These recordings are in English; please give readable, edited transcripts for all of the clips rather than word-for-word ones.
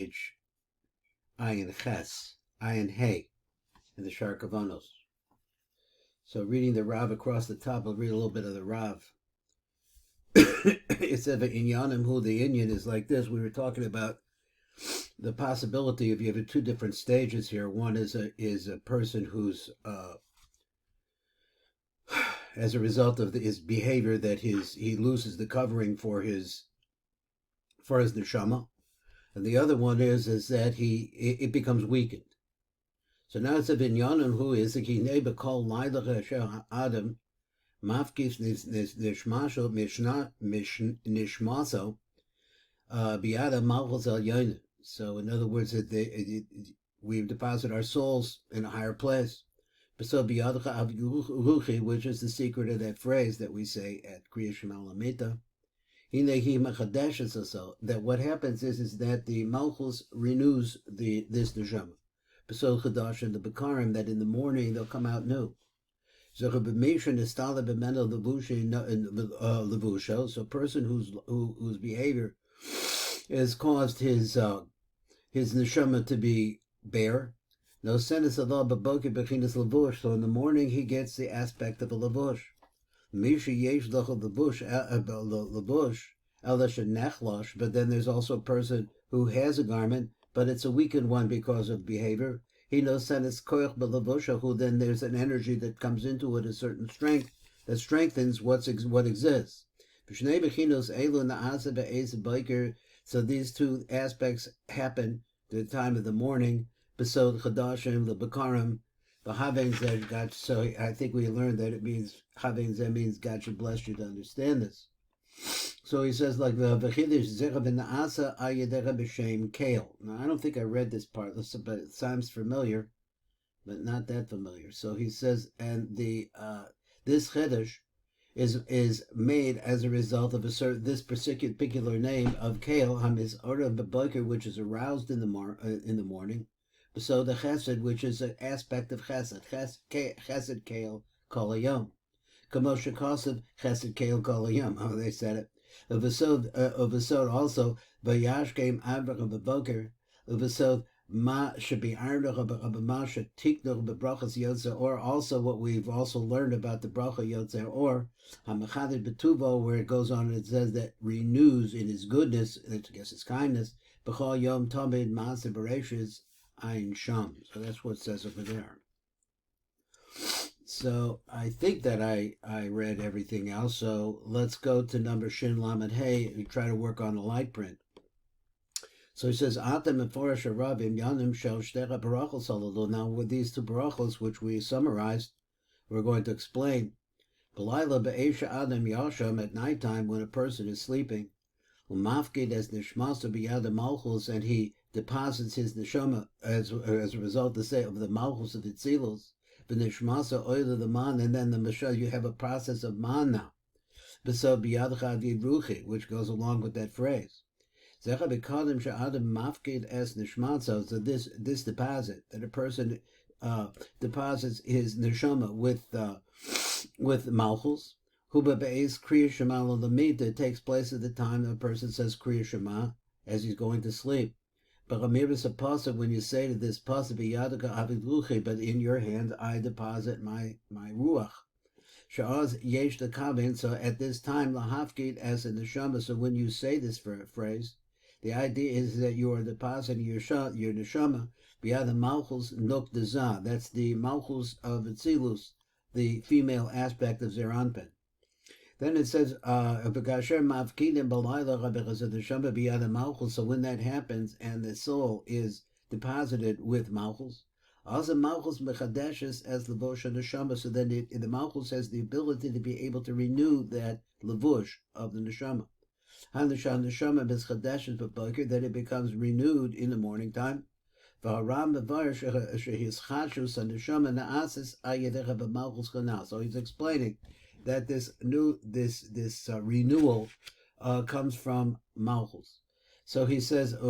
H Ayin Ches, Ayin Hey, in the Shar Kavanos. So reading the Rav across the top, I'll read a little bit of the Rav. It said that Inyanim, who the Inyan is like this. We were talking about the possibility of you have two different stages here. One is a person who's as a result of his behavior that he loses the covering for his neshama, and the other one is that it becomes weakened. So now it's a vinyanon who is a kineba kol lailach adam mafkis nishmasho nishmaso biada malchus el yonim. So in other words, we deposit our souls in a higher place. So biyadcha avruchi, which is the secret of that phrase that we say at Kriya Shema Lamita. That what happens is that the malchus renews this neshama. So chadash and the bekarim, that in the morning they'll come out new. So a person whose behavior has caused his neshama to be bare. No sense of Allah b'boker b'chinas levush. So in the morning he gets the aspect of a levush. Misha yesh levush elash nechlosh. But then there's also a person who has a garment, but it's a weakened one because of behavior. He knows sense koich b'levusha. Who then there's an energy that comes into it, a certain strength that strengthens what exists. So these two aspects happen at the time of the morning. Besod chadashim the bekarim, b'haven zeh God. So I think we learned that it means haven zeh means God should bless you to understand this. So he says like the v'chidish zecha v'naasa ayedecha b'shem Kael. Now I don't think I read this part, but it sounds familiar, but not that familiar. So he says, and this chiddush is made as a result of this particular name of Kael hamiz orah b'boker, which is aroused in the morning. So the chesed, which is an aspect of chesed Kael kol hayom. Kamosha Kosev chesed Kael kol hayom, how they said it. Uvasod also vayashkem avrach b'boker. Uvasod ma shabi arnach b'ma shatiknoch b'brachas yotzer. Or also what we've also learned about the bracha yotzer, or hamachadid b'tuvo, where it goes on and it says that renews in his goodness, I guess it's kindness. B'chol yom tamid ma'aser bereishis Ayin Sham. So that's what it says over there. So I think that I read everything else. So let's go to number Shin Lamed Hey and try to work on the light print. So he says, Atem Meforish Rabim Yanim Shel Shtecha Barachos Halal. Now with these two barachos, which we summarized, we're going to explain. B'layla be'esha Adam Yasham, at nighttime when a person is sleeping. Umafkid as Nishmasa b'yad Malchus, and he deposits his neshama as a result of the malchus of Itzilus, the nishmasa oil of the man, and then the mashal, you have a process of man now. Besod biyadcha ruchi, which goes along with that phrase. Zecha b'kadim she'adam mafkid es nishmasa. So this deposit that a person deposits his neshama with malchus. Huba be'ez kriya shema l'lamita, takes place at the time the person says kriya shema as he's going to sleep. But Ramir's a pasuk, when you say to this pasuk, b'yadaka avidluchi, but in your hand I deposit my ruach. Sha'az yesh l'kaven. So at this time lahafkid as a neshama. So when you say this phrase, the idea is that you are depositing your neshama b'yad malchus nok dezah. That's the malchus of Itzilus, the female aspect of Zeranpin. Then it says, so when that happens and the soul is deposited with malchus, also malchus mechadeshes as levush neshama. So then the malchus has the ability to be able to renew that levush of the neshama. That it becomes renewed in the morning time. So he's explaining that this renewal comes from malchus. So he says, then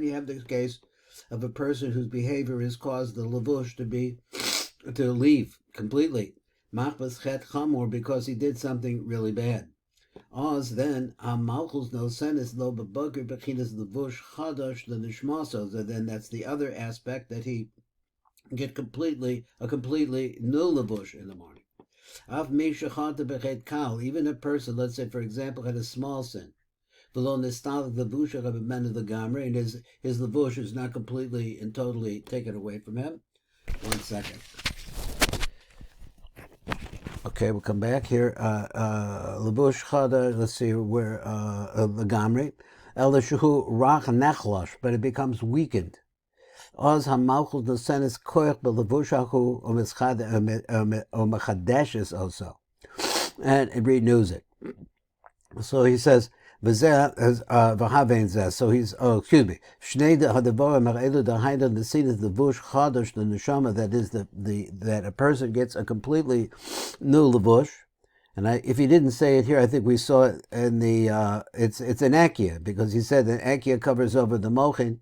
you have the case of a person whose behavior has caused the levush to leave completely. Machbas chet chamor, because he did something really bad. Oz then Malchus no senis lo bebuker bechinas levush chadash the nishmaso. So then that's the other aspect, that he get a completely new levush in the morning. Av mi shechata bechet kal, even a person, let's say for example, had a small sin. Below nistal levush of a men of the gamre, and his levush is not completely and totally taken away from him. 1 second. Okay, we'll come back here. Levush chada. Let's see where the gamri. El shuhu rach nechlosh, but it becomes weakened. Oz hamalchus nosenes koich belevushahu umechadeshes also, and it renews it. So he says. So he's, excuse me. The neshama, that is that a person gets a completely new levush. And if he didn't say it here, I think we saw it in the, it's an akia, because he said that akia covers over the mochin.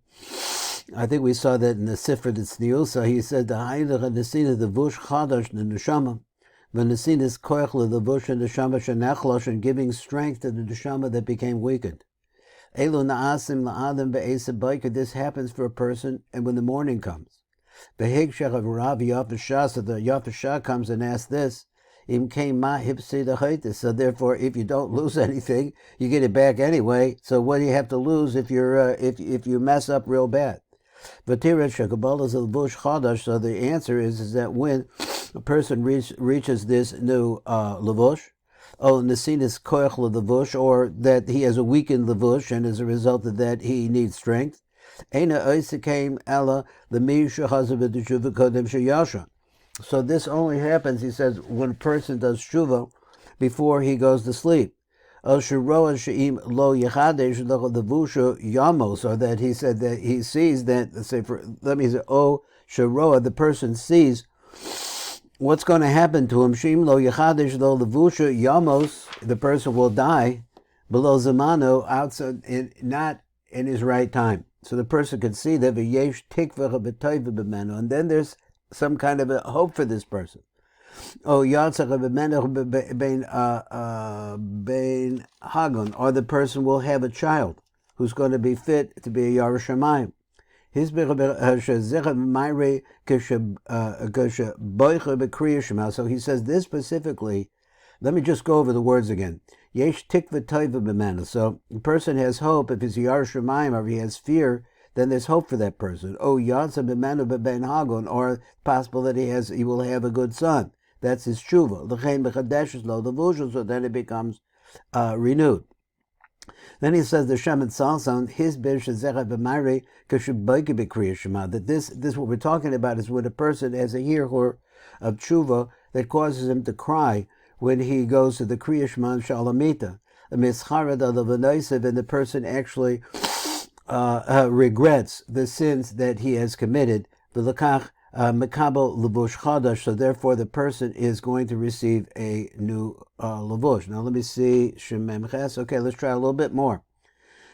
I think we saw that in the Sifra Tzniusa. He said the haidach and the vush chadash the neshama. When the scene is koich levush and neshama shenachlosh, and giving strength to the neshama that became weakened. Elu naasim la'adam be'esav baiker. This happens for a person, and when the morning comes, behig shechav Rav Yafashah, so the Yafashah comes and asks this. Im came ma hipsi the. So therefore, if you don't lose anything, you get it back anyway. So what do you have to lose if you're if you mess up real bad? But so the answer is that when a person reaches this new levush, nesinas koich levush, or that he has a weakened levush, and as a result of that he needs strength. So this only happens, he says, when a person does tshuva before he goes to sleep. Or that he said that he sees that, let's say, the person sees what's going to happen to him. The person will die below zamano, outside, not in his right time. So the person can see that, and then there's some kind of a hope for this person. Or the person will have a child who's going to be fit to be a Yerushalayim. So he says this specifically. Let me just go over the words again. So the person has hope if he's a Yerushalayim, or if he has fear, then there's hope for that person. Or possible that he will have a good son. That's his tshuva. So then it becomes renewed. Then he says the Shemin Salson, his that this what we're talking about is when a person has a hirhur of tshuva that causes him to cry when he goes to the Kriya Shema Shalamita. And the person actually regrets the sins that he has committed. Mekabel levush chadash, so therefore the person is going to receive a new levush. Now let me see Shemem Ches. Okay, let's try a little bit more.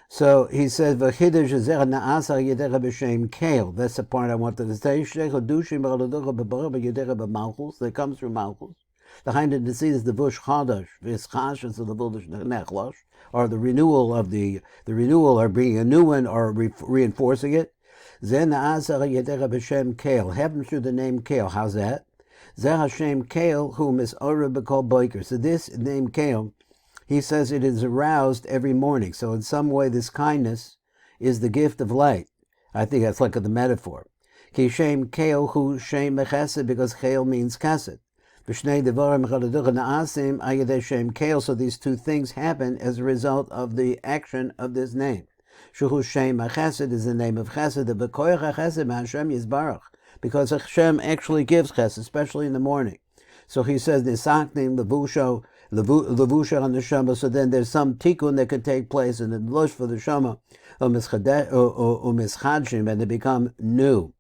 So he says v'chidush zecher na'asar yedecha b'shem Kael. That's the part I wanted to say. That comes from Malchus. The hind of the seed is the vush chadash. V'ischash is the levush nechlosh, or the renewal of the renewal, or bringing a new one, or reinforcing it. Zen Azar Yedera B'Shem Kael. Happens through the name Kael. How's that? Zeh Hashem Kael, whom is Ora B'Kol Boiker. So this name Kael, he says it is aroused every morning. So in some way, this kindness is the gift of light. I think that's like the metaphor. Ki Shem Kael Hu Shem Mechesed, because Kael means Chesed. V'Shnei Devarim Chadaduch Na'asim Ayedei Shem Kael. So these two things happen as a result of the action of this name. Shuhu Shem HaChesed is the name of Chesed. The V'koyach HaChesed Hashem Yisbarach, because Hashem actually gives Chesed, especially in the morning. So he says Nisaknim Levusha on the Shema. So then there's some tikkun that could take place in the lush for the Shema, umischadshim, and they become new.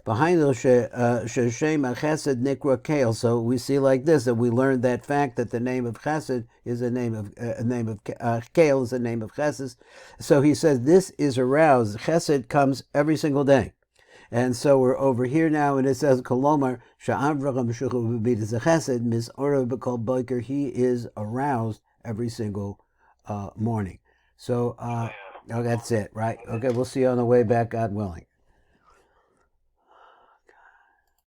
Behind those Shem HaChesed Nikra Kael. So we see like this, that we learned that fact that the name of Chesed is a name of Kael is a name of Chesed. So he says this is aroused. Chesed comes every single day, And so we're over here now, and it says Kolomar Sha'avracham Shuchu B'Midas Chesed Mis Ora B'Kol Boker. He is aroused every single morning. So that's it, right? Okay, we'll see you on the way back, God willing.